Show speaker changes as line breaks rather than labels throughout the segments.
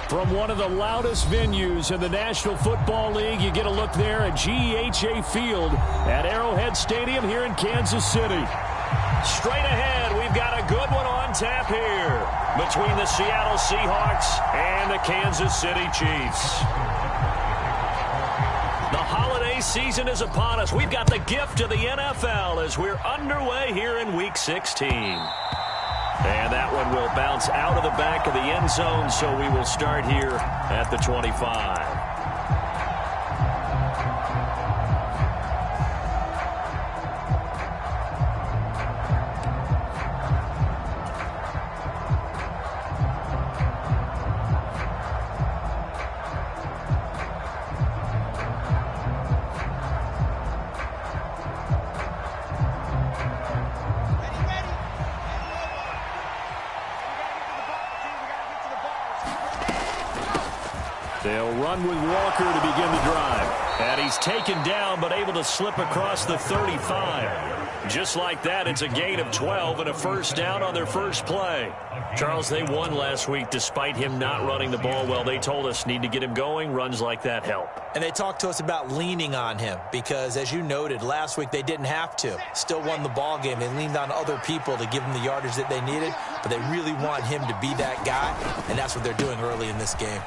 From one of the loudest venues in the National Football League, you get a look there at GEHA Field at Arrowhead Stadium here in Kansas City. Straight ahead, we've got a good one on tap here between the Seattle Seahawks and the Kansas City Chiefs. The holiday season is upon us. We've got the gift of the NFL as we're underway here in Week 16. And that one will bounce out of the back of the end zone, so we will start here at the 25. They'll run with Walker to begin the drive. And he's taken down but able to slip across the 35. Just like that, it's a gain of 12 and a first down on their first play. Charles, they won last week despite him not running the ball well. They told us need to get him going. Runs like that help.
And they talked to us about leaning on him because, as you noted, last week they didn't have to. Still won the ball game. They leaned on other people to give them the yardage that they needed, but they really want him to be that guy, and that's what they're doing early in this game.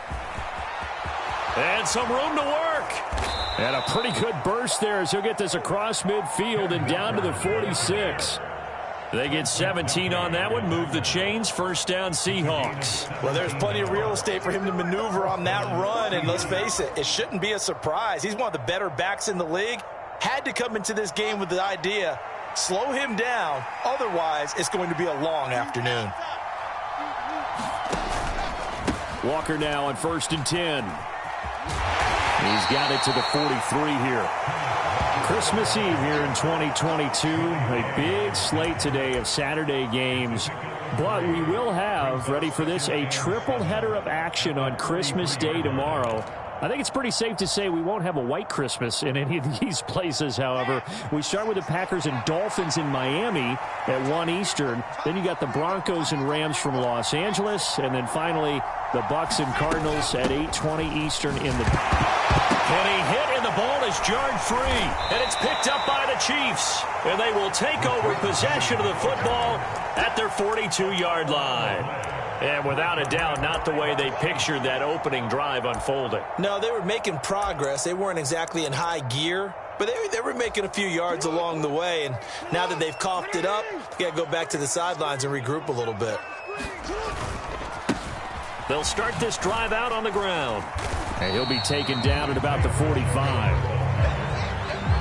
And some room to work. And a pretty good burst there as he'll get this across midfield and down to the 46. They get 17 on that one, move the chains, first down Seahawks.
Well, there's plenty of real estate for him to maneuver on that run, and let's face it, it shouldn't be a surprise. He's one of the better backs in the league. Had to come into this game with the idea, slow him down, otherwise it's going to be a long afternoon.
Walker now on 1st and 10. He's got it to the 43 here. Christmas Eve here in 2022. A big slate today of Saturday games. But we will have, ready for this, a triple header of action on Christmas Day tomorrow. I think it's pretty safe to say we won't have a white Christmas in any of these places, however. We start with the Packers and Dolphins in Miami at 1 Eastern. Then you got the Broncos and Rams from Los Angeles. And then finally, the Bucs and Cardinals at 8:20 Eastern in the... And he hit, and the ball is jarred free. And it's picked up by the Chiefs. And they will take over possession of the football at their 42-yard line. And without a doubt, not the way they pictured that opening drive unfolding.
No, they were making progress. They weren't exactly in high gear, but they were making a few yards along the way. And now that they've coughed it up, you got to go back to the sidelines and regroup a little bit.
They'll start this drive out on the ground. And he'll be taken down at about the 45.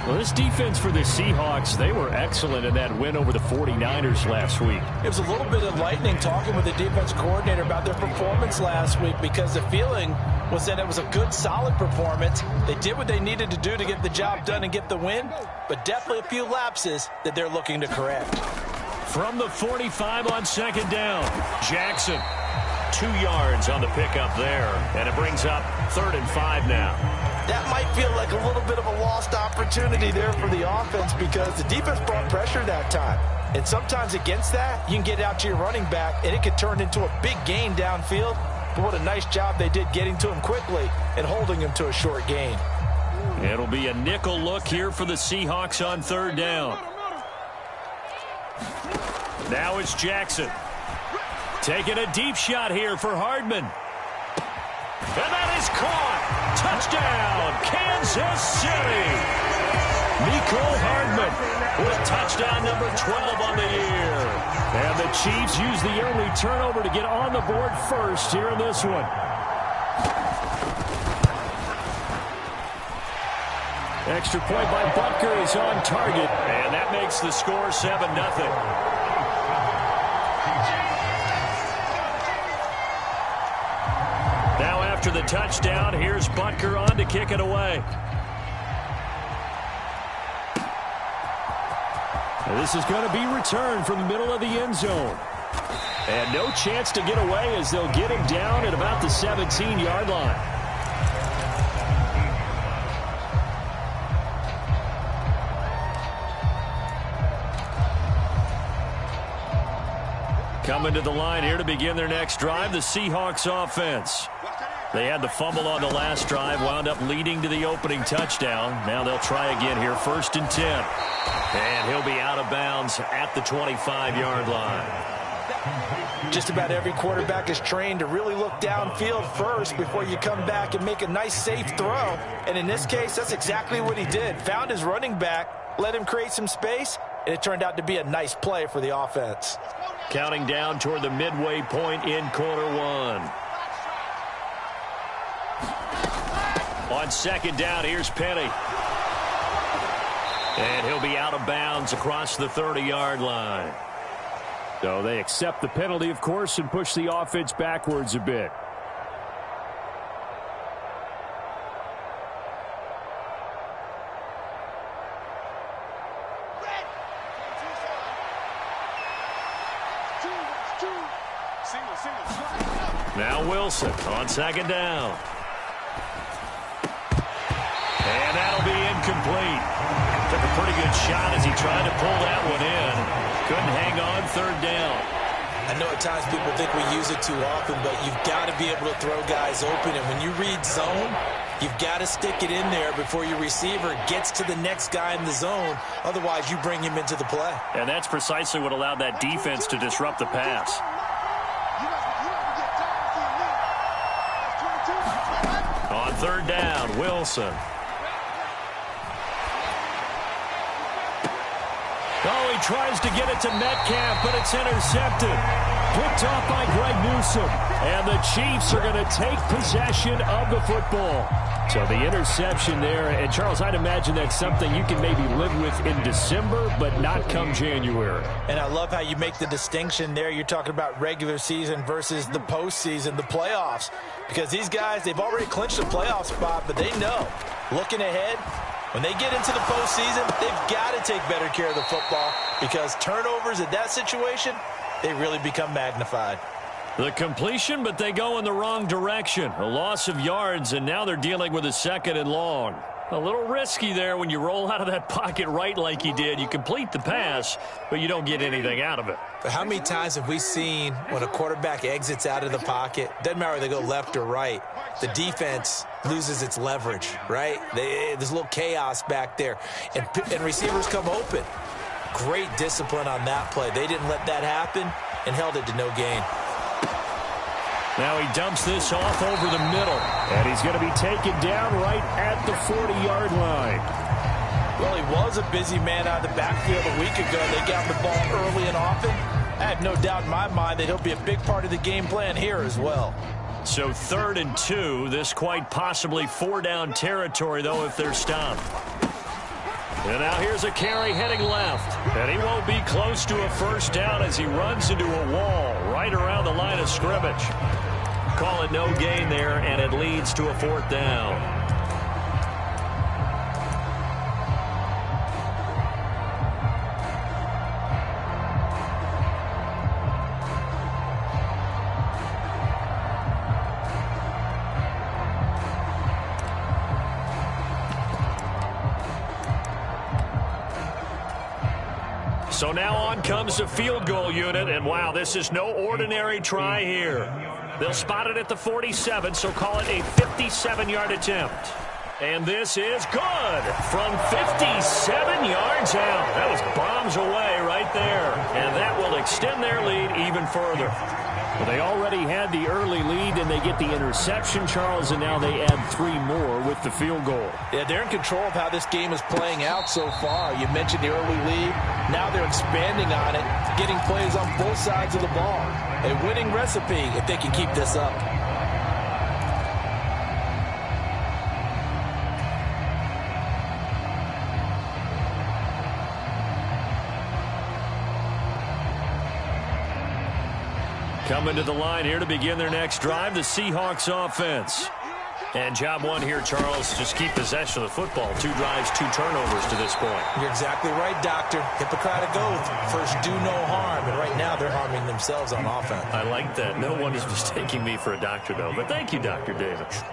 Well, this defense for the Seahawks, they were excellent in that win over the 49ers last week.
It was a little bit enlightening talking with the defense coordinator about their performance last week because the feeling was that it was a good, solid performance. They did what they needed to do to get the job done and get the win, but definitely a few lapses that they're looking to correct.
From the 45 on 2nd down, Jackson. 2 yards on the pickup there, and it brings up 3rd and 5 now.
That might feel like a little bit of a lost opportunity there for the offense because the defense brought pressure that time. And sometimes against that, you can get out to your running back, and it could turn into a big gain downfield. But what a nice job they did getting to him quickly and holding him to a short gain.
It'll be a nickel look here for the Seahawks on 3rd down. Now it's Jackson. Taking a deep shot here for Hardman. And that is caught. Touchdown, Kansas City. Mecole Hardman with touchdown number 12 on the year. And the Chiefs use the only turnover to get on the board first here in this one. Extra point by Butker is on target. And that makes the score 7-0. After the touchdown, here's Butker on to kick it away. And this is going to be returned from the middle of the end zone. And no chance to get away as they'll get him down at about the 17-yard line. Coming to the line here to begin their next drive, the Seahawks offense. They had the fumble on the last drive, wound up leading to the opening touchdown. Now they'll try again here, 1st and 10. And he'll be out of bounds at the 25-yard line.
Just about every quarterback is trained to really look downfield first before you come back and make a nice, safe throw. And in this case, that's exactly what he did. Found his running back, let him create some space, and it turned out to be a nice play for the offense.
Counting down toward the midway point in quarter one. On 2nd down, here's Penny. And he'll be out of bounds across the 30-yard line. So they accept the penalty, of course, and push the offense backwards a bit. Now Wilson on 2nd down. And that'll be incomplete. Took a pretty good shot as he tried to pull that one in. Couldn't hang on 3rd down.
I know at times people think we use it too often, but you've got to be able to throw guys open. And when you read zone, you've got to stick it in there before your receiver gets to the next guy in the zone. Otherwise, you bring him into the play.
And that's precisely what allowed that defense to disrupt the pass. On 3rd down, Wilson. Oh, he tries to get it to Metcalf, but it's intercepted. Picked off by Greg Newsome. And the Chiefs are going to take possession of the football. So the interception there. And, Charles, I'd imagine that's something you can maybe live with in December, but not come January.
And I love how you make the distinction there. You're talking about regular season versus the postseason, the playoffs. Because these guys, they've already clinched a playoff spot, but they know, looking ahead, when they get into the postseason, they've got to take better care of the football because turnovers in that situation, they really become magnified.
The completion, but they go in the wrong direction. A loss of yards, and now they're dealing with a 2nd and long. A little risky there when you roll out of that pocket right like he did. You complete the pass, but you don't get anything out of it.
But how many times have we seen when a quarterback exits out of the pocket, doesn't matter whether they go left or right, the defense loses its leverage, right? There's a little chaos back there, and receivers come open. Great discipline on that play. They didn't let that happen and held it to no gain.
Now he dumps this off over the middle. And he's going to be taken down right at the 40-yard line.
Well, he was a busy man out of the backfield a week ago. They got the ball early and often. I have no doubt in my mind that he'll be a big part of the game plan here as well.
So 3rd and 2. This quite possibly 4-down territory, though, if they're stopped. And now here's a carry heading left. And he won't be close to a 1st down as he runs into a wall right around the line of scrimmage. Call it no gain there, and it leads to a 4th down. So now on comes the field goal unit, and wow, this is no ordinary try here. They'll spot it at the 47, so call it a 57-yard attempt. And this is good from 57 yards out. That was bombs away right there, and that will extend their lead even further. Well, they already had the early lead, and they get the interception, Charles, and now they add 3 more with the field goal.
Yeah, they're in control of how this game is playing out so far. You mentioned the early lead. Now they're expanding on it, getting plays on both sides of the ball. A winning recipe if they can keep this up.
Coming to the line here to begin their next drive, the Seahawks offense. And job one here, Charles, just keep possession of the football. 2 drives, 2 turnovers to this point.
You're exactly right, Doctor. Hippocratic oath. First, do no harm. And right now, they're harming themselves on offense.
I like that. No one is mistaking me for a doctor, though. But thank you, Dr. Davis.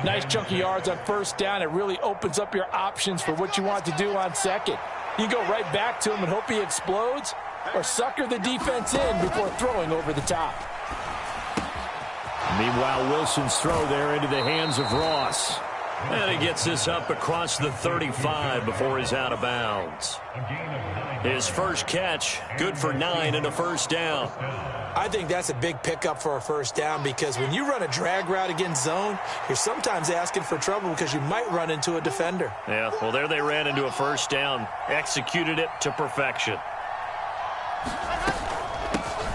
Nice chunk of yards on 1st down. It really opens up your options for what you want to do on 2nd. You can go right back to him and hope he explodes, or sucker the defense in before throwing over the top.
Meanwhile, Wilson's throw there into the hands of Ross. And he gets this up across the 35 before he's out of bounds. His first catch, good for 9 and a first down.
I think that's a big pickup for a first down because when you run a drag route against zone, you're sometimes asking for trouble because you might run into a defender.
Yeah, well, there they ran into a first down, executed it to perfection.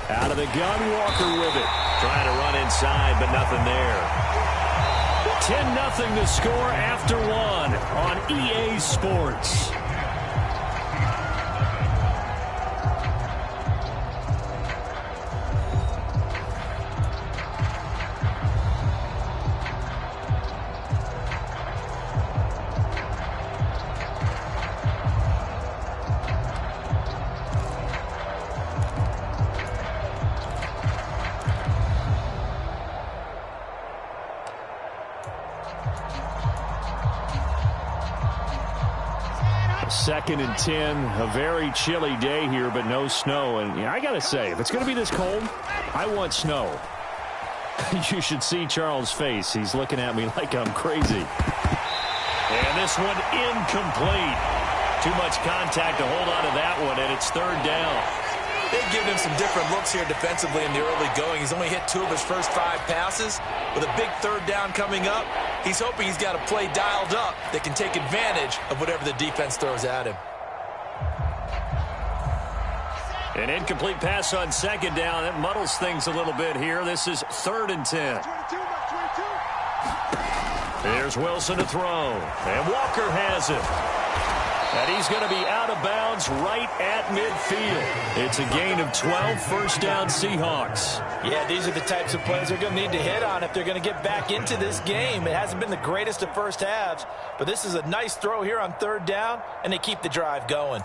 Out of the gun, Walker with it. Trying to run inside, but nothing there. 10-0 to score after 1 on EA Sports. Second and 10, a very chilly day here, but no snow. And I got to say, if it's going to be this cold, I want snow. You should see Charles' face. He's looking at me like I'm crazy. And this one incomplete. Too much contact to hold on to that one, and it's third down.
They've given him some different looks here defensively in the early going. He's only hit 2 of his first 5 passes. With a big third down coming up, he's hoping he's got a play dialed up that can take advantage of whatever the defense throws at him.
An incomplete pass on second down. That muddles things a little bit here. This is 3rd and 10. There's Wilson to throw. And Walker has it. And he's going to be out of bounds right at midfield. It's a gain of 12, first down Seahawks.
Yeah, these are the types of plays they're going to need to hit on if they're going to get back into this game. It hasn't been the greatest of first halves, but this is a nice throw here on third down, and they keep the drive going.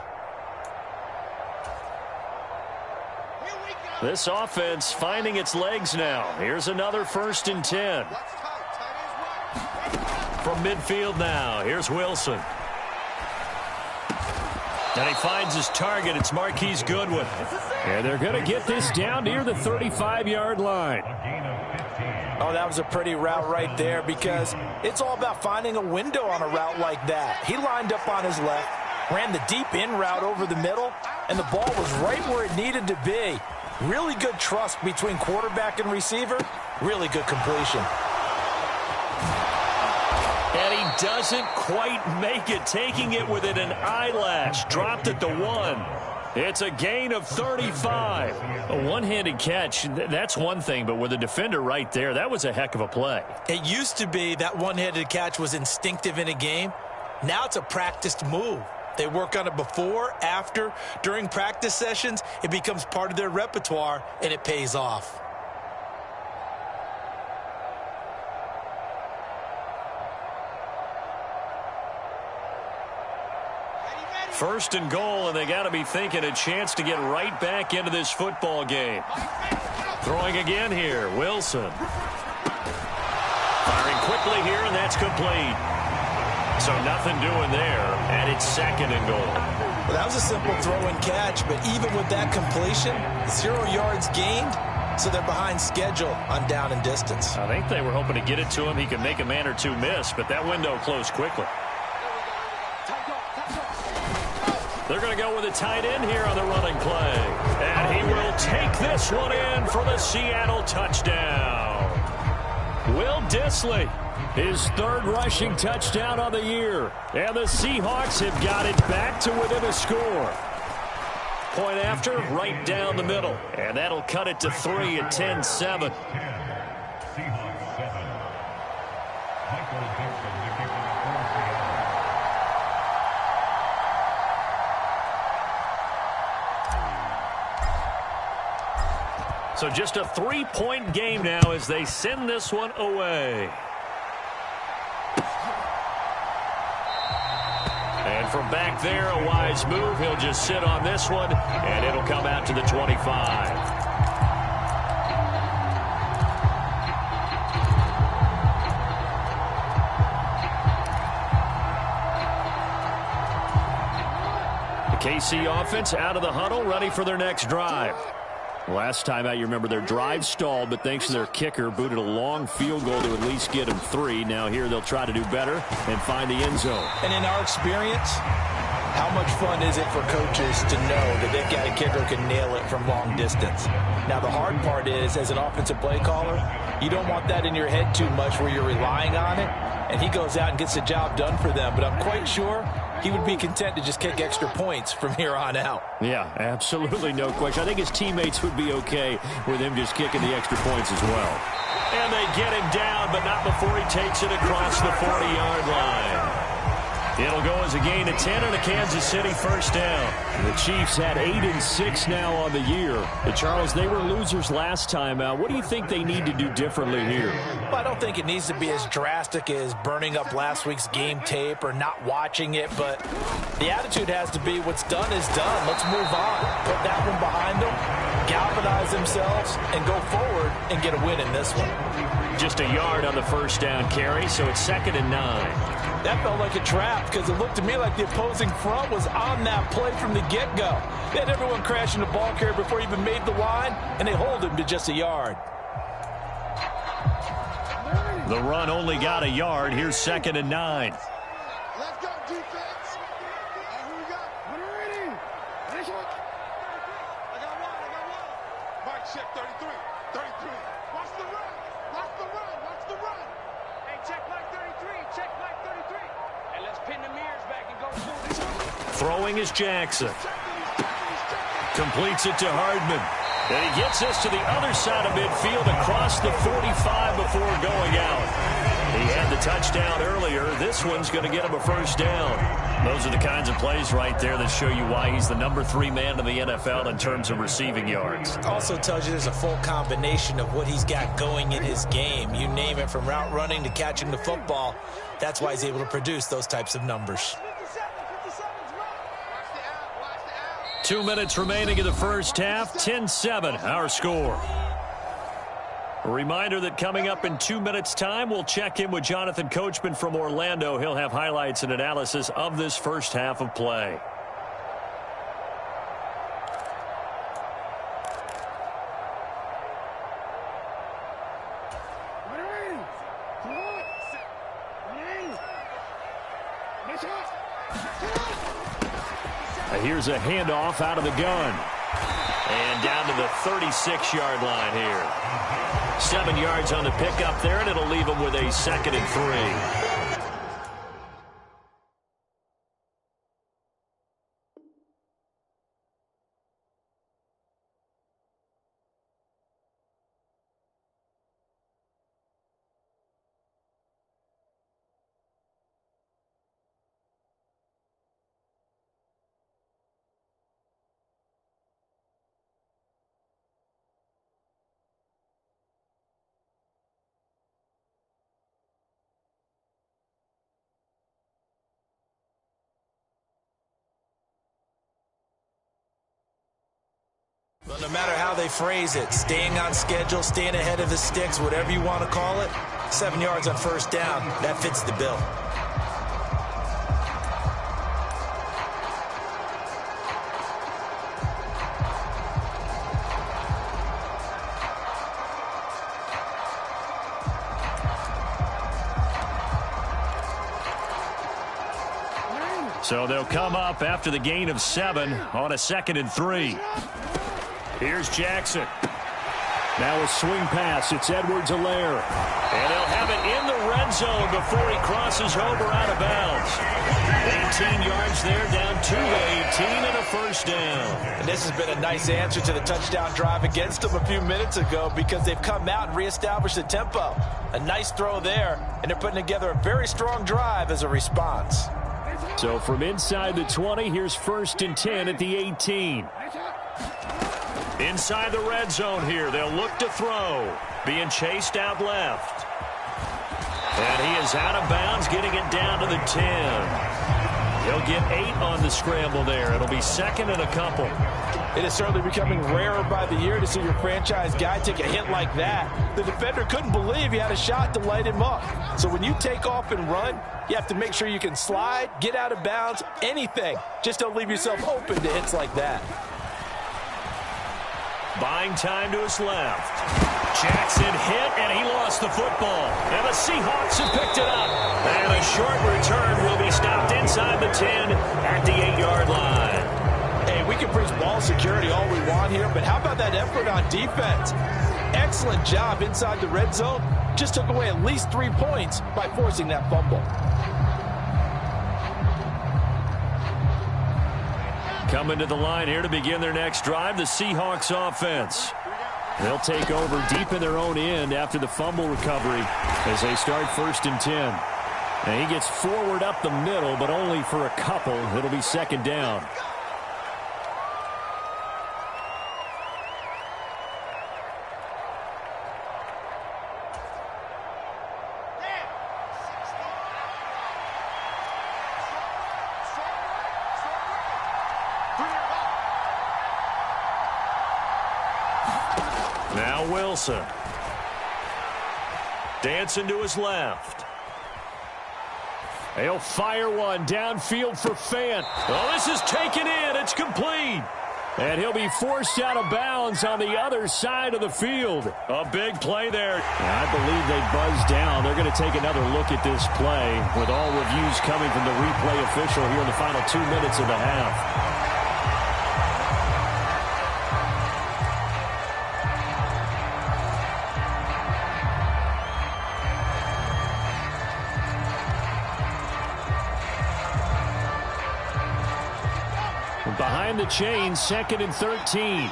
This offense finding its legs now. Here's another 1st and 10. From midfield now, here's Wilson. And he finds his target. It's Marquise Goodwin. And they're going to get this down near the 35-yard line.
Oh, that was a pretty route right there because it's all about finding a window on a route like that. He lined up on his left, ran the deep in route over the middle, and the ball was right where it needed to be. Really good trust between quarterback and receiver. Really good completion.
And he doesn't quite make it, taking it within an eyelash. Dropped at the 1. It's a gain of 35. A one-handed catch, that's one thing, but with a defender right there, that was a heck of a play.
It used to be that one-handed catch was instinctive in a game. Now it's a practiced move. They work on it before, after, during practice sessions. It becomes part of their repertoire, and it pays off.
First and goal, and they got to be thinking a chance to get right back into this football game. Throwing again here, Wilson. Firing quickly here, and that's complete. So nothing doing there, and it's 2nd and goal.
Well, that was a simple throw and catch, but even with that completion, 0 yards gained, so they're behind schedule on down and distance.
I think they were hoping to get it to him. He could make a man or two miss, but that window closed quickly. They're going to go with a tight end here on the running play. And he will take this one in for the Seattle touchdown. Will Dissly, his 3rd rushing touchdown on the year. And the Seahawks have got it back to within a score. Point after, right down the middle. And that'll cut it to 3 at 10-7. So just a 3-point game now as they send this one away. And from back there, a wise move. He'll just sit on this one, and it'll come out to the 25. KC offense out of the huddle, ready for their next drive. Last time out, you remember their drive stalled, but thanks to their kicker, booted a long field goal to at least get them 3. Now here they'll try to do better and find the end zone.
And in our experience, how much fun is it for coaches to know that they've got a kicker who can nail it from long distance? Now, the hard part is, as an offensive play caller, you don't want that in your head too much where you're relying on it, and he goes out and gets the job done for them. But I'm quite sure he would be content to just kick extra points from here on out.
Yeah, absolutely no question. I think his teammates would be okay with him just kicking the extra points as well. And they get him down, but not before he takes it across the 40-yard line. It'll go as a gain of 10 and a Kansas City first down. The Chiefs had 8-6 now on the year. But Charles, they were losers last time out. What do you think they need to do differently here?
Well, I don't think it needs to be as drastic as burning up last week's game tape or not watching it, but the attitude has to be what's done is done. Let's move on. Put that one behind them, galvanize themselves, and go forward and get a win in this one.
Just a yard on the first down carry, so it's 2nd and 9.
That felt like a trap because it looked to me like the opposing front was on that play from the get-go. They had everyone crashing the ball carrier before he even made the line, and they hold him to just a yard.
The run only got a yard. Here's 2nd and 9.
Let's go, defense. Who we got? Ready. I got one. Mike, check 33. 33. Watch the run. Watch the run. Watch the run.
Hey, check Mike 33. Check Mike 33. And let's pin the mirrors back and go through this.
Throwing is Jackson. Completes it to Hardman. And he gets us to the other side of midfield across the 45 before going out. He had the touchdown earlier. This one's going to get him a first down. Those are the kinds of plays right there that show you why he's the number 3 man in the NFL in terms of receiving yards.
Also tells you there's a full combination of what he's got going in his game. You name it, from route running to catching the football. That's why he's able to produce those types of numbers.
2 minutes remaining in the first half. 10-7, our score. A reminder that coming up in 2 minutes' time, we'll check in with Jonathan Coachman from Orlando. He'll have highlights and analysis of this first half of play. Here's a handoff out of the gun. And down to the 36-yard line here. 7 yards on the pickup there, and it'll leave them with a 2nd and 3.
Well, no matter how they phrase it, staying on schedule, staying ahead of the sticks, whatever you want to call it, 7 yards on first down, that fits the bill.
So they'll come up after the gain of 7 on a 2nd and 3. Here's Jackson. Now a swing pass. It's Edwards-Helaire. And they'll have it in the red zone before he crosses over out of bounds. 18 yards there, down to the 18 and a first down.
And this has been a nice answer to the touchdown drive against them a few minutes ago because they've come out and reestablished the tempo. A nice throw there, and they're putting together a very strong drive as a response.
So from inside the 20, here's 1st and 10 at the 18. Inside the red zone here, they'll look to throw. Being chased out left. And he is out of bounds, getting it down to the 10. He'll get 8 on the scramble there. It'll be 2nd and a couple.
It is certainly becoming rarer by the year to see your franchise guy take a hit like that. The defender couldn't believe he had a shot to light him up. So when you take off and run, you have to make sure you can slide, get out of bounds, anything. Just don't leave yourself open to hits like that.
Buying time to his left. Jackson hit, and he lost the football. And the Seahawks have picked it up. And a short return will be stopped inside the 10 at the 8-yard line.
Hey, we can preach ball security all we want here, but how about that effort on defense? Excellent job inside the red zone. Just took away at least 3 points by forcing that fumble.
Coming to the line here to begin their next drive, the Seahawks offense. They'll take over deep in their own end after the fumble recovery as they start 1st and 10. And he gets forward up the middle, but only for a couple. It'll be 2nd down. Now Wilson. Dancing to his left. He'll fire one downfield for Fant. Oh, this is taken in. It's complete. And he'll be forced out of bounds on the other side of the field. A big play there. And I believe they buzzed down. They're going to take another look at this play with all reviews coming from the replay official here in the final 2 minutes of the half. Behind the chain, 2nd and 13.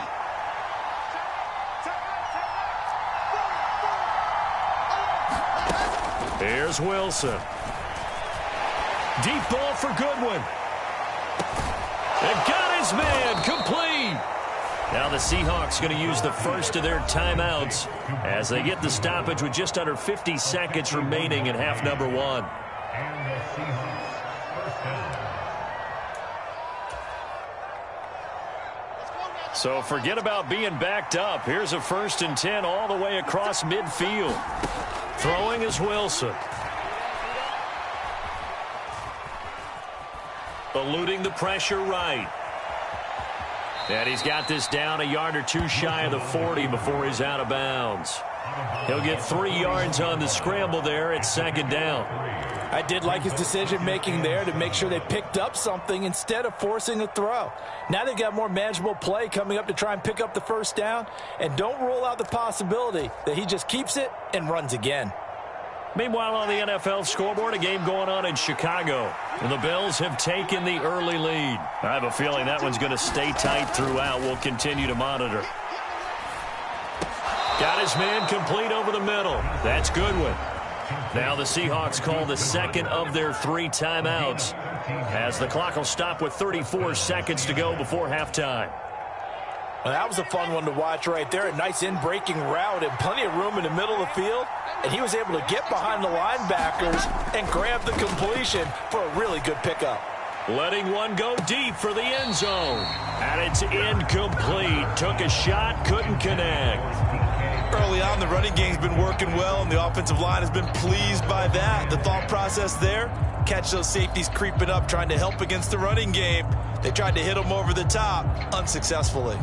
Here's Wilson. Deep ball for Goodwin. And got his man complete. Now the Seahawks going to use the first of their timeouts as they get the stoppage with just under 50 seconds remaining in half number 1.
And the Seahawks first down.
So forget about being backed up. Here's a 1st and 10 all the way across midfield. Throwing is Wilson. Eluding the pressure right. And he's got this down a yard or 2 shy of the 40 before he's out of bounds. He'll get 3 yards on the scramble there at 2nd down.
I did like his decision-making there to make sure they picked up something instead of forcing a throw. Now they've got more manageable play coming up to try and pick up the 1st down. And don't rule out the possibility that he just keeps it and runs again.
Meanwhile, on the NFL scoreboard, a game going on in Chicago. And the Bills have taken the early lead. I have a feeling that one's going to stay tight throughout. We'll continue to monitor. Got his man complete over the middle. That's Goodwin. Now the Seahawks call the 2nd of their 3 timeouts as the clock will stop with 34 seconds to go before halftime.
Well, that was a fun one to watch right there. A nice in-breaking route and plenty of room in the middle of the field. And he was able to get behind the linebackers and grab the completion for a really good pickup.
Letting one go deep for the end zone. And it's incomplete. Took a shot, couldn't connect.
Early on, the running game's been working well, and the offensive line has been pleased by that. The thought process there, catch those safeties creeping up, trying to help against the running game. They tried to hit them over the top, unsuccessfully.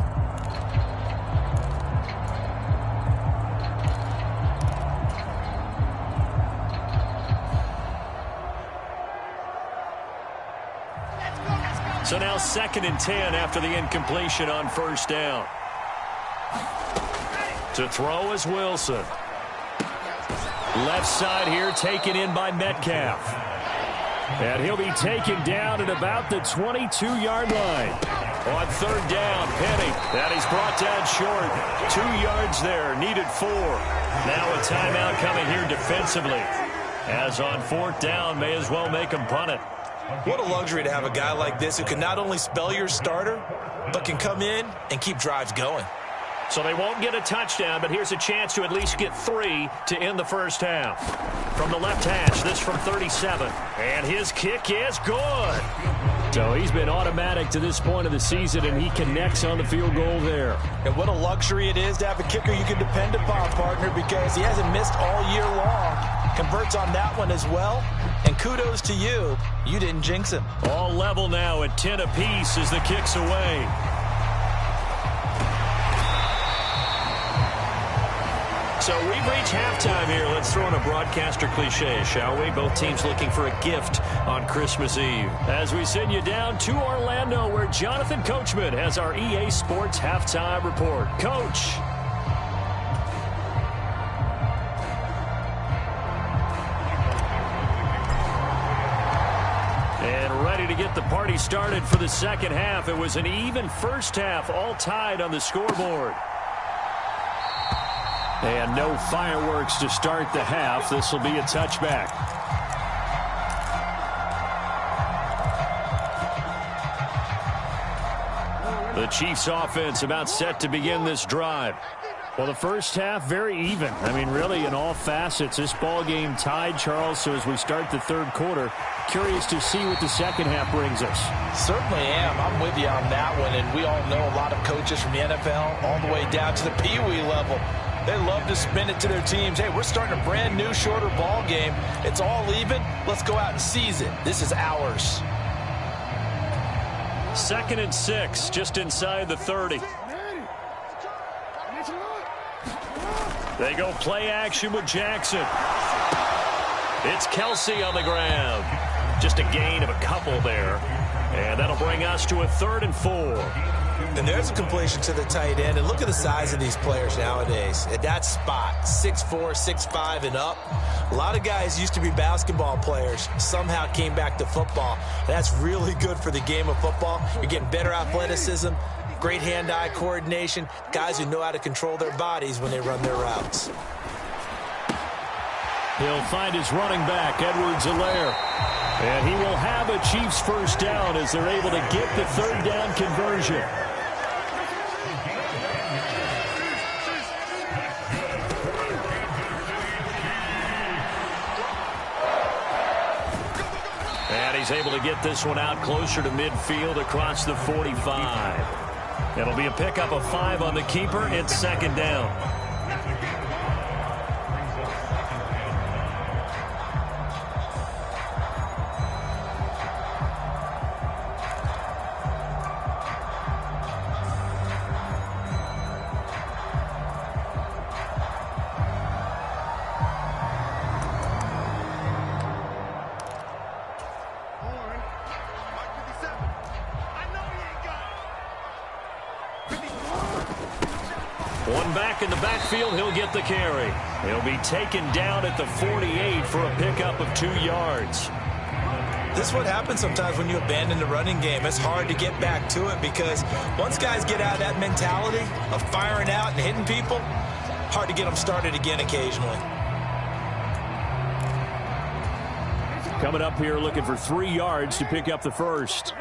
So now 2nd and 10 after the incompletion on 1st down. To throw is Wilson. Left side here taken in by Metcalf. And he'll be taken down at about the 22-yard line. On 3rd down, Penny. And he's brought down short. 2 yards there, needed 4. Now a timeout coming here defensively. As on 4th down, may as well make him punt it.
What a luxury to have a guy like this who can not only spell your starter, but can come in and keep drives going.
So they won't get a touchdown, but here's a chance to at least get 3 to end the 1st half. From the left hash, this from 37. And his kick is good. So he's been automatic to this point of the season, and he connects on the field goal there.
And what a luxury it is to have a kicker you can depend upon, partner, because he hasn't missed all year long. Converts on that one as well. And kudos to you. You didn't jinx him.
All level now at 10 apiece as the kick's away.
So we've reached halftime here. Let's throw in a broadcaster cliche, shall we? Both teams looking for a gift on Christmas Eve.
As we send you down to Orlando, where Jonathan Coachman has our EA Sports Halftime Report. Coach. And ready to get the party started for the second half. It was an even first half, all tied on the scoreboard. And no fireworks to start the half. This will be a touchback. The Chiefs offense about set to begin this drive. Well, the first half, very even. I mean, really, in all facets, this ball game tied, Charles. So as we start the third quarter, curious to see what the second half brings us.
Certainly am. I'm with you on that one. And we all know a lot of coaches from the NFL all the way down to the Pee-wee level. They love to spin it to their teams. Hey, we're starting a brand new, shorter ball game. It's all even. Let's go out and seize it. This is ours.
2nd and 6, just inside the 30. They go play action with Jackson. It's Kelsey on the ground. Just a gain of a couple there. And that'll bring us to a 3rd and 4.
And there's a completion to the tight end. And look at the size of these players nowadays. At that spot, 6'4", 6'5", and up. A lot of guys used to be basketball players. Somehow came back to football. That's really good for the game of football. You're getting better athleticism, great hand-eye coordination, guys who know how to control their bodies when they run their routes.
He'll find his running back, Edwards-Helaire. And he will have a Chiefs first down as they're able to get the 3rd down conversion. And he's able to get this one out closer to midfield across the 45. It'll be a pickup of 5 on the keeper. It's 2nd down. One back in the backfield, he'll get the carry. He'll be taken down at the 48 for a pickup of 2 yards.
This is what happens sometimes when you abandon the running game. It's hard to get back to it because once guys get out of that mentality of firing out and hitting people, hard to get them started again occasionally.
Coming up here looking for 3 yards to pick up the first.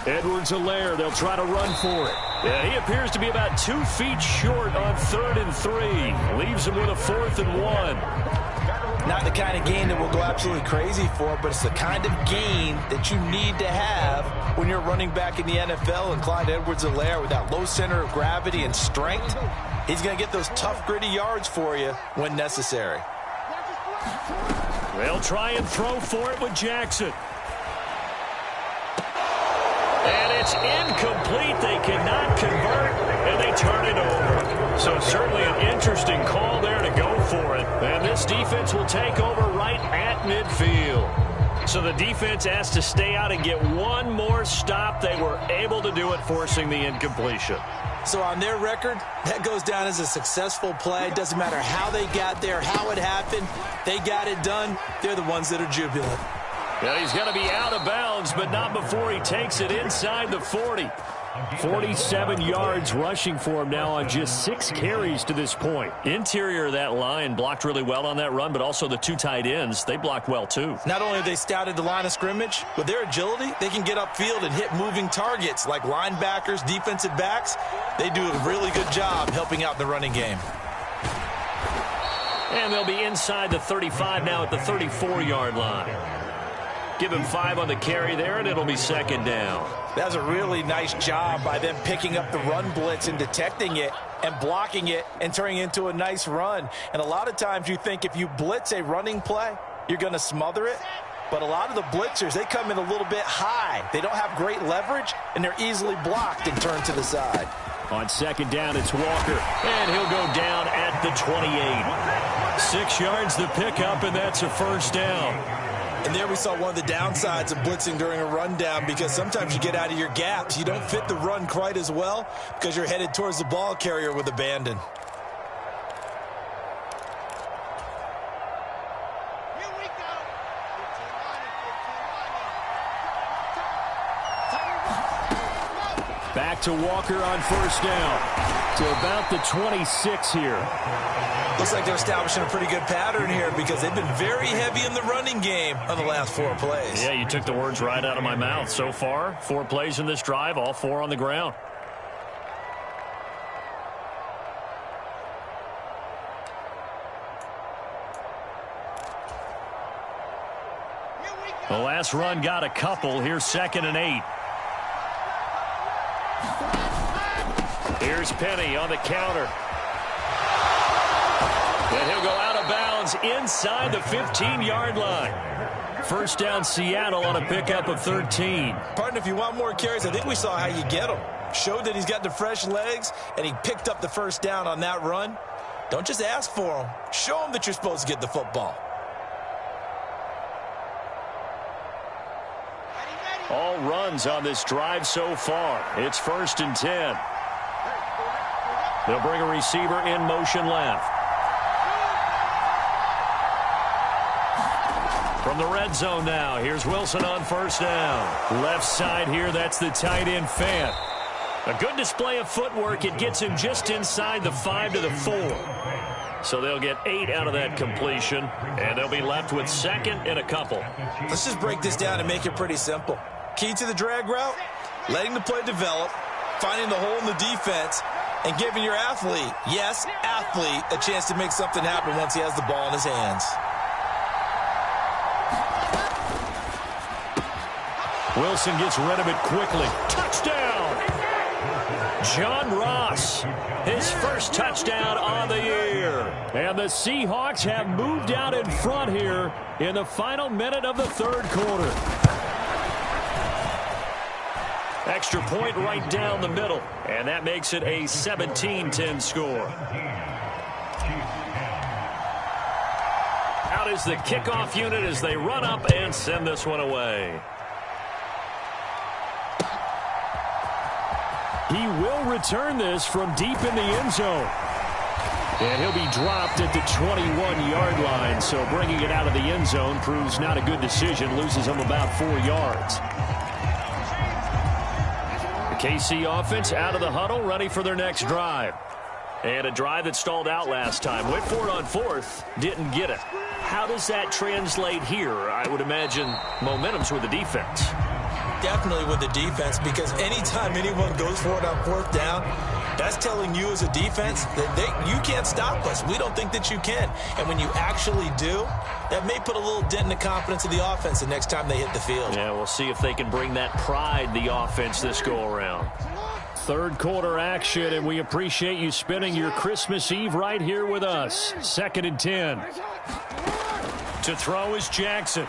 Edwards-Helaire, they'll try to run for it. Yeah, he appears to be about 2 feet short on 3rd and 3. Leaves him with a 4th and 1.
Not the kind of gain that we'll go absolutely crazy for, but it's the kind of gain that you need to have when you're running back in the NFL. And Clyde Edwards-Helaire, with that low center of gravity and strength, he's going to get those tough, gritty yards for you when necessary.
They'll try and throw for it with Jackson. And it's incomplete. They cannot convert, and they turn it over. So certainly an interesting call there to go for it. And this defense will take over right at midfield. So the defense has to stay out and get one more stop. They were able to do it, forcing the incompletion.
So on their record, that goes down as a successful play. Doesn't matter how they got there, how it happened. They got it done. They're the ones that are jubilant.
Well, he's going to be out of bounds, but not before he takes it inside the 40. 47 yards rushing for him now on just 6 carries to this point. Interior of that line blocked really well on that run, but also the 2 tight ends, they blocked well too.
Not only have they scouted the line of scrimmage, with their agility, they can get upfield and hit moving targets like linebackers, defensive backs. They do a really good job helping out in the running game.
And they'll be inside the 35 now at the 34-yard line. Give him 5 on the carry there, and it'll be 2nd down.
That was a really nice job by them picking up the run blitz and detecting it and blocking it and turning it into a nice run. And a lot of times you think if you blitz a running play, you're going to smother it. But a lot of the blitzers, they come in a little bit high. They don't have great leverage, and they're easily blocked and turned to the side.
On second down, it's Walker.
And he'll go down at the 28. 6 yards the pickup, and that's a first down.
And there we saw one of the downsides of blitzing during a rundown, because sometimes you get out of your gaps. You don't fit the run quite as well because you're headed towards the ball carrier with abandon.
Back to Walker on first down. To about the 26 here.
Looks like they're establishing a pretty good pattern here because they've been very heavy in the running game on the last 4 plays.
Yeah, you took the words right out of my mouth. So far, 4 plays in this drive, all 4 on the ground. The last run got a couple. Here's 2nd and 8. Here's Penny on the counter. And he'll go out of bounds inside the 15-yard line. First down, Seattle on a pickup of 13.
Partner, if you want more carries, I think we saw how you get them. Showed that he's got the fresh legs, and he picked up the first down on that run. Don't just ask for them. Show them that you're supposed to get the football.
All runs on this drive so far. It's 1st and 10. They'll bring a receiver in motion left. From the red zone now, here's Wilson on first down. Left side here, that's the tight end Fant. A good display of footwork. It gets him just inside the 5 to the 4. So they'll get 8 out of that completion, and they'll be left with 2nd and a couple.
Let's just break this down and make it pretty simple. Key to the drag route, letting the play develop, finding the hole in the defense, and giving your athlete, yes, athlete, a chance to make something happen once he has the ball in his hands.
Wilson gets rid of it quickly. Touchdown! John Ross, his first touchdown on the year.
And the Seahawks have moved out in front here in the final minute of the 3rd quarter.
Extra point right down the middle. And that makes it a 17-10 score. Out is the kickoff unit as they run up and send this one away.
He will return this from deep in the end zone. And he'll be dropped at the 21-yard line. So bringing it out of the end zone proves not a good decision. Loses him about 4 yards. KC offense out of the huddle, ready for their next drive. And a drive that stalled out last time. Went for it on 4th, didn't get it. How does that translate here? I would imagine momentum's with the defense.
Definitely with the defense, because anytime anyone goes for it on 4th down, that's telling you as a defense that you can't stop us. We don't think that you can. And when you actually do, that may put a little dent in the confidence of the offense the next time they hit the field.
Yeah, we'll see if they can bring that pride, the offense, this go-around.
3rd quarter action, and we appreciate you spending your Christmas Eve right here with us. 2nd and 10.
To throw is Jackson.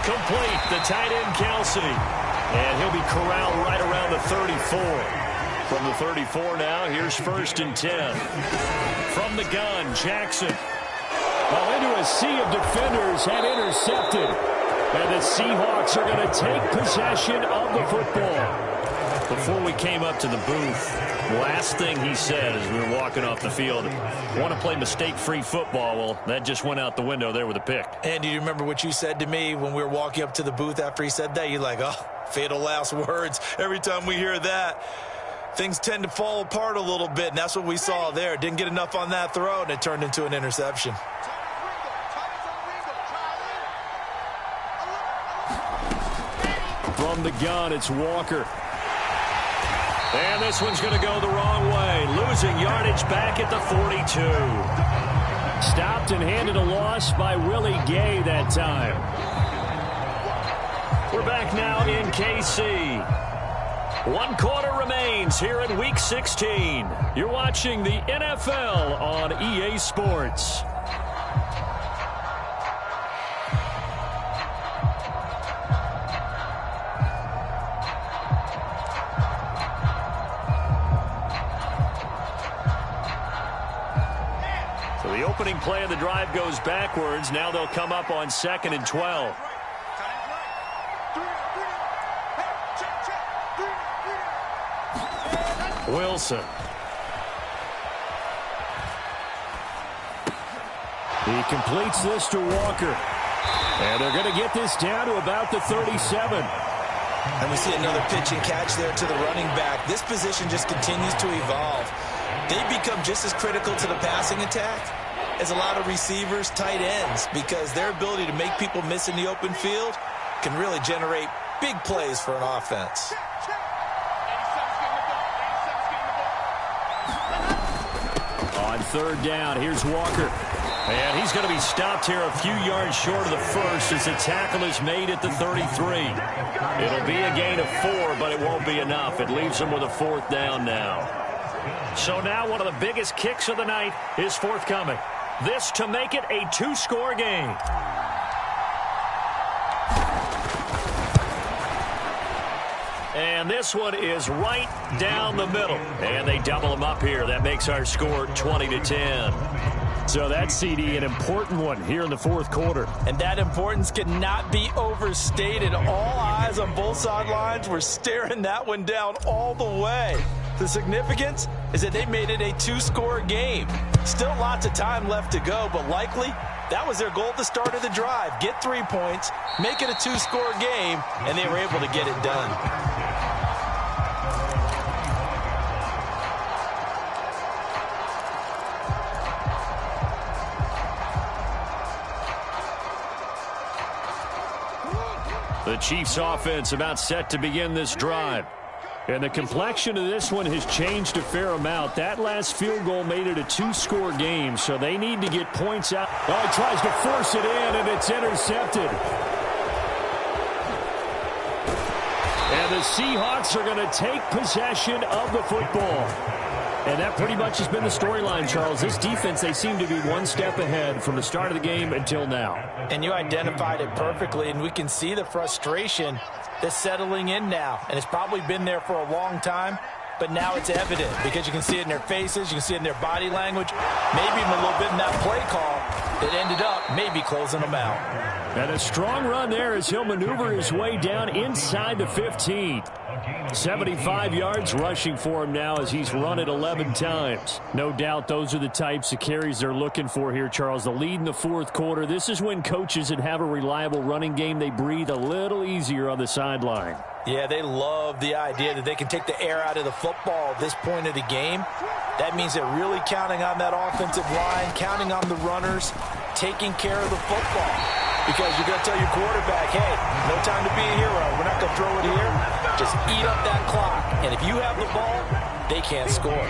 Complete, the tight end Kelsey. And he'll be corralled right around the 34. From the 34 now, here's 1st and 10. From the gun, Jackson.
Well, into a sea of defenders, had intercepted. And the Seahawks are going to take possession of the football.
Before we came up to the booth, last thing he said as we were walking off the field, want to play mistake-free football. Well, that just went out the window there with a pick.
And do you remember what you said to me when we were walking up to the booth after he said that? You're like, oh, fatal last words. Every time we hear that, things tend to fall apart a little bit, and that's what we saw there. Didn't get enough on that throw, and it turned into an interception.
From the gun, it's Walker.
And this one's going to go the wrong way. Losing yardage back at the 42.
Stopped and handed a loss by Willie Gay that time.
We're back now in KC. 1 quarter remains here in Week 16. You're watching the NFL on EA Sports. The opening play of the drive goes backwards. Now they'll come up on 2nd and 12. Wilson.
He completes this to Walker. And they're going to get this down to about the 37.
And we see another pitch and catch there to the running back. This position just continues to evolve. They become just as critical to the passing attack as a lot of receivers, tight ends, because their ability to make people miss in the open field can really generate big plays for an offense.
On 3rd down, here's Walker.
And he's going to be stopped here a few yards short of the first as the tackle is made at the 33. It'll be a gain of 4, but it won't be enough. It leaves them with a 4th down now. So now one of the biggest kicks of the night is forthcoming. This to make it a 2-score game. And this one is right down the middle. And they double them up here. That makes our score 20-10.
So that's, CD, an important one here in the 4th quarter.
And that importance cannot be overstated. All eyes on both sidelines were staring that one down all the way. The significance is that they made it a 2-score game. Still lots of time left to go, but likely that was their goal at the start of the drive. Get 3 points, make it a 2-score game, and they were able to get it done.
The Chiefs offense about set to begin this drive.
And the complexion of this one has changed a fair amount. That last field goal made it a 2-score game, so they need to get points out. Oh, he tries to force it in, and it's intercepted. And the Seahawks are going to take possession of the football. And that pretty much has been the storyline, Charles. This defense, they seem to be one step ahead from the start of the game until now.
And you identified it perfectly, and we can see the frustration that's settling in now. And it's probably been there for a long time, but now it's evident because you can see it in their faces, you can see it in their body language, maybe even a little bit in that play call that ended up maybe closing them out.
And a strong run there as he'll maneuver his way down inside the 15. 75 yards rushing for him now as he's run it 11 times. No doubt those are the types of carries they're looking for here, Charles. The lead in the 4th quarter. This is when coaches that have a reliable running game, they breathe a little easier on the sideline.
Yeah, they love the idea that they can take the air out of the football at this point of the game. That means they're really counting on that offensive line, counting on the runners, taking care of the football. Because you're going to tell your quarterback, hey, no time to be a hero. We're not going to throw it here. Just eat up that clock. And if you have the ball, they can't score.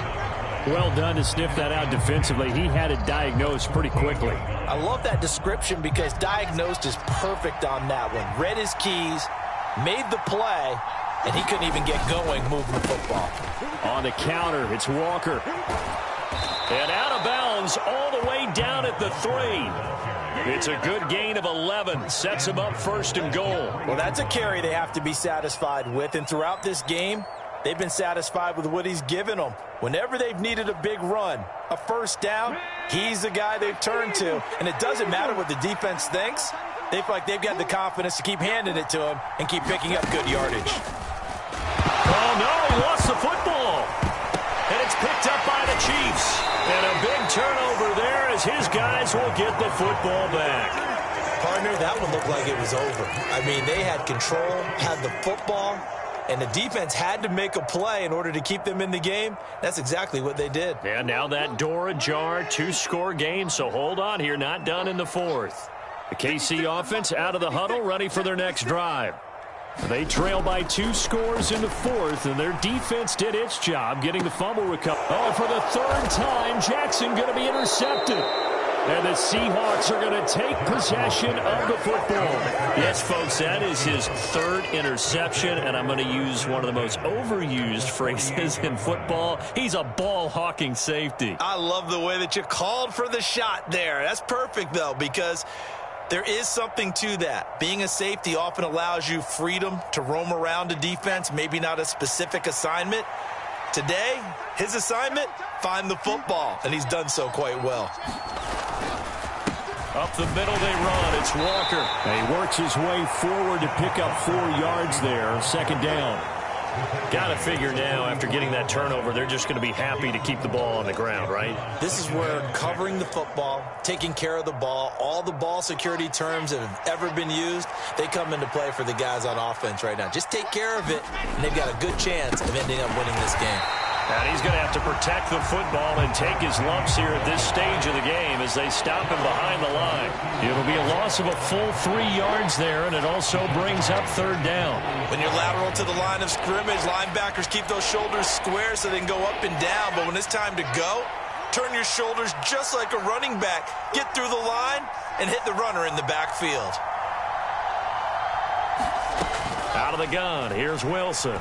Well done to sniff that out defensively. He had it diagnosed pretty quickly.
I love that description because diagnosed is perfect on that one. Read his keys, made the play, and he couldn't even get going moving the football.
On the counter, it's Walker.
And out of bounds all the way down at the 3. It's a good gain of 11. Sets him up 1st and goal.
Well, that's a carry they have to be satisfied with. And throughout this game, they've been satisfied with what he's given them. Whenever they've needed a big run, a 1st down, he's the guy they've turned to. And it doesn't matter what the defense thinks. They feel like they've got the confidence to keep handing it to him and keep picking up good yardage.
Oh, no, he lost the football. And it's picked up by the Chiefs. And a big turnover there as his guys will get the football back.
Partner, that one looked like it was over. I mean, they had control, had the football, and the defense had to make a play in order to keep them in the game. That's exactly what they did.
And now that door ajar, 2-score game, so hold on here, not done in the 4th. The KC offense out of the huddle, ready for their next drive. They trail by 2 scores in the 4th, and their defense did its job getting the fumble recovery. Oh, for the 3rd time, Jackson going to be intercepted. And the Seahawks are going to take possession of the football. Yes, folks, that is his 3rd interception, and I'm going to use one of the most overused phrases in football. He's a ball-hawking safety.
I love the way that you called for the shot there. That's perfect, though, because there is something to that. Being a safety often allows you freedom to roam around a defense, maybe not a specific assignment. Today, his assignment, find the football, and he's done so quite well.
Up the middle they run. It's Walker.
He works his way forward to pick up 4 yards there. Second down.
Got to figure now, after getting that turnover, they're just going to be happy to keep the ball on the ground, right?
This is where covering the football, taking care of the ball, all the ball security terms that have ever been used, they come into play for the guys on offense right now. Just take care of it, and they've got a good chance of ending up winning this game.
And he's going to have to protect the football and take his lumps here at this stage of the game as they stop him behind the line. It'll be a loss of a full 3 yards there, and it also brings up third down.
When you're lateral to the line of scrimmage, linebackers keep those shoulders square so they can go up and down. But when it's time to go, turn your shoulders just like a running back. Get through the line and hit the runner in the backfield.
Out of the gun, here's Wilson.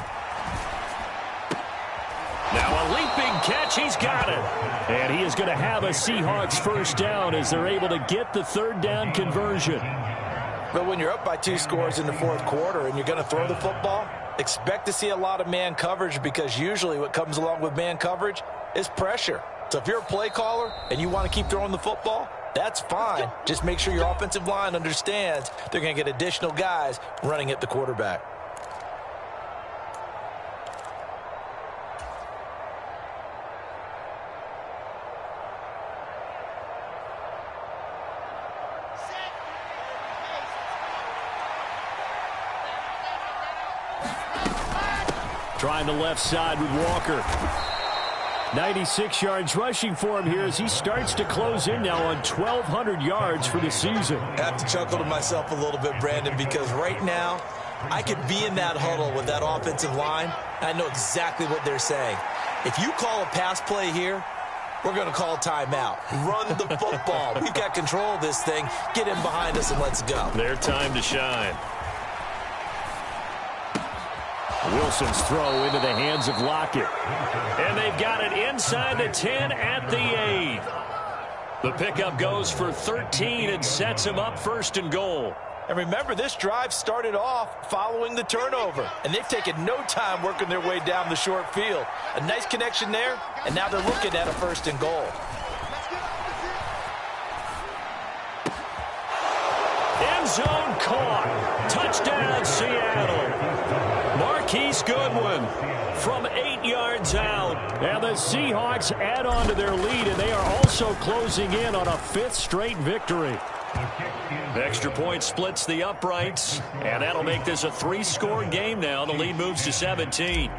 Now a leaping catch, he's got it.
And he is going to have a Seahawks first down as they're able to get the third down conversion.
But when you're up by 2 scores in the fourth quarter and you're going to throw the football, expect to see a lot of man coverage, because usually what comes along with man coverage is pressure. So if you're a play caller and you want to keep throwing the football, that's fine. Just make sure your offensive line understands they're going to get additional guys running at the quarterback.
Trying the left side with Walker. 96 yards rushing for him here as he starts to close in now on 1,200 yards for the season.
I have to chuckle to myself a little bit, Brandon, because right now I could be in that huddle with that offensive line. I know exactly what they're saying. If you call a pass play here, we're going to call a timeout. Run the football. We've got control of this thing. Get in behind us and let's go.
Their time to shine.
Wilson's throw into the hands of Lockett.
And they've got it inside the 10 at the 8. The pickup goes for 13 and sets him up first and goal.
And remember, this drive started off following the turnover, and they've taken no time working their way down the short field. A nice connection there, and now they're looking at a first and goal.
End zone caught. Touchdown, Seattle. Marquise Goodwin from 8 yards out.
And the Seahawks add on to their lead, and they are also closing in on a 5th straight victory.
Extra point splits the uprights, and that'll make this a 3-score game now. The lead moves to 17.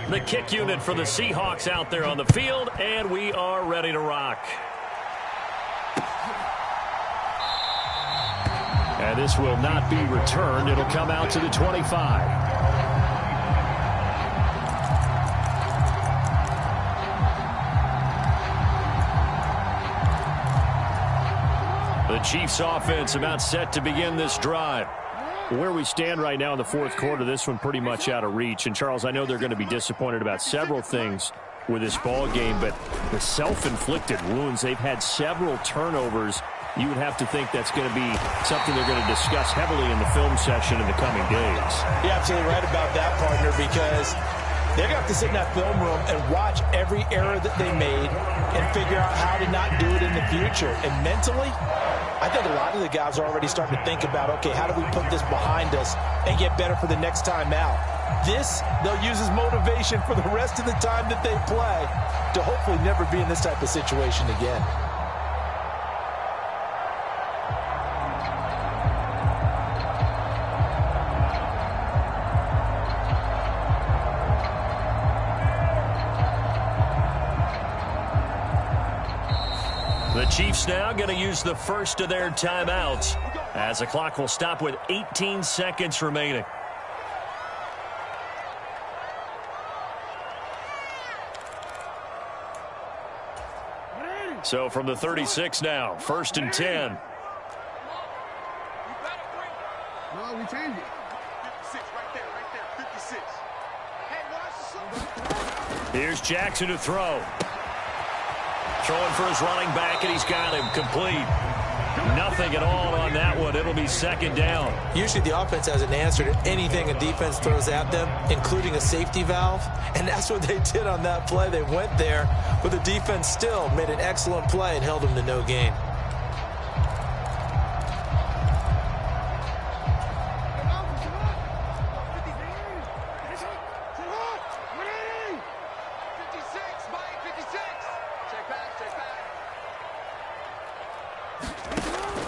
The kick unit for the Seahawks out there on the field, and we are ready to rock.
And this will not be returned. It'll come out to the 25.
The Chiefs offense about set to begin this drive.
Where we stand right now in the fourth quarter, this one pretty much out of reach. And, Charles, I know they're going to be disappointed about several things with this ball game, but the self-inflicted wounds, they've had several turnovers. You would have to think that's going to be something they're going to discuss heavily in the film session in the coming days.
You're absolutely right about that, partner, because they're going to have to sit in that film room and watch every error that they made and figure out how to not do it in the future. And mentally, I think a lot of the guys are already starting to think about, okay, how do we put this behind us and get better for the next time out? This, they'll use as motivation for the rest of the time that they play to hopefully never be in this type of situation again.
The Chiefs now going to use the first of their timeouts as the clock will stop with 18 seconds remaining. So from the 36 now, 1st and 10.
No, we changed it. 56, right there, 56. Hey, watch the
Here's Jackson to throw. Throwing for his running back, and he's got him complete. Nothing at all on that one. It'll be second down.
Usually the offense has an answer to anything a defense throws at them, including a safety valve. And that's what they did on that play. They went there, but the defense still made an excellent play and held them to no gain.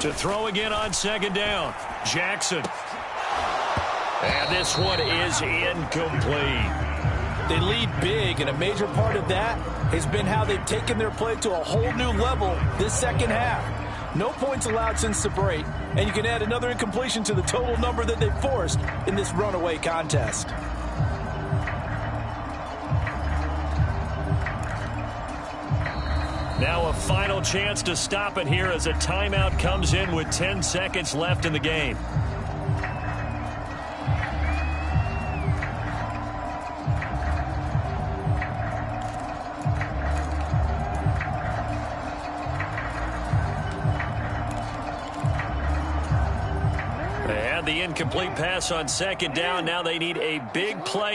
To throw again on second down. Jackson. And this one is incomplete.
They lead big, and a major part of that has been how they've taken their play to a whole new level this second half. No points allowed since the break, and you can add another incompletion to the total number that they forced in this runaway contest.
Now a final chance to stop it here as a timeout comes in with 10 seconds left in the game. They had the incomplete pass on second down. Now they need a big play